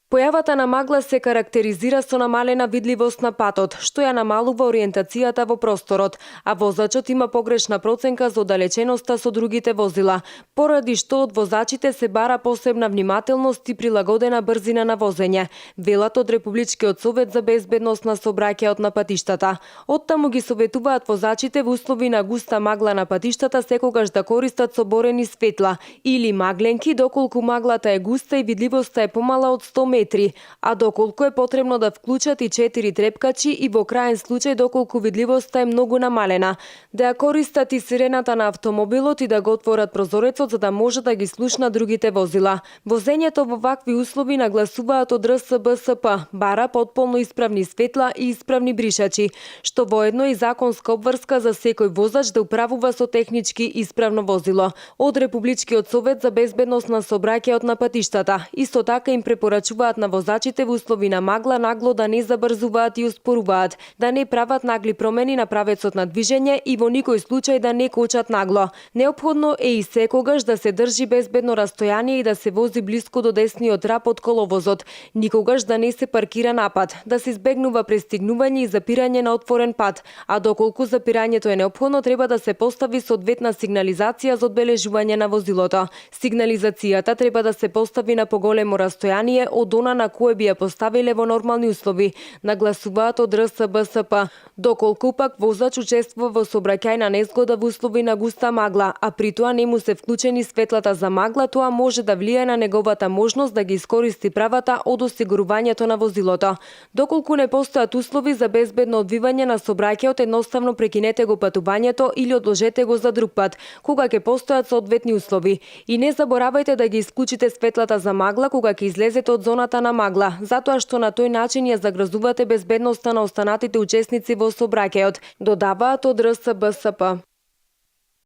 Појавата на магла се карактеризира со намалена видливост на патот, што ја намалува ориентацијата во просторот, а возачот има погрешна проценка за оддалеченоста со другите возила, поради што од возачите се бара посебна внимателност и прилагодена брзина на возење, велат од Републичкиот совет за безбедност на сообраќајот на патиштата. Оттаму ги советуваат возачите во услови на густа магла на патиштата секогаш да користат соборени светла или магленки доколку маглата е густа и видливоста е помала од 100 метри, а доколку е потребно да вклучат и 4 трепкачи и во краен случај доколку видливоста е многу намалена, да ја користат и сирената на автомобилот и да го отворат прозорецот за да може да ги слушнат другите возила. Возењето во вакви услови, нагласуваат од РСБСП, бара потполно исправни светла и исправни бришачи, што воедно и законска обврска за секој возач да управува со технички исправно возило. Од Републичкиот совет за безбедност на сообраќајот на патиштата исто така им препорачуваат на возачите во услови на магла нагло да не забрзуваат и успоруваат, да не прават нагли промени на правецот на движење и во никој случај да не кочат нагло. Неопходно е и секогаш да се држи безбедно растојание и да се вози блиску до десниот рап од коловозот, никогаш да не се паркира напат, да се избегнува пристигнување и запирање на отворен пат, а доколку запирањето е неопходно треба да се постави соодветна сигнализација за одбележување на возилото. Сигнализацијата треба да се постави на поголемо растојание од она на кое би ја поставиле во нормални услови, нагласуваат од РСБСП. Доколку пак возач учествува во сообраќајна незгода во услови на густа магла, а при тоа не му се вклучени светлата за магла, тоа може да влијае на неговата можност да ги искористи правата од осигурувањето на возилото. Доколку не постојат услови за безбедно одвивање на сообраќајот, едноставно прекинете го патувањето или одложете го за друг пат, кога ќе постојат соодветни услови. И не заборавајте да ги исклучите светлата за магла кога ќе излезете од зоната на магла, затоа што на тој начин ја загрозувате безбедноста на останатите учесници во сообраќајот, додаваат од РСБСП.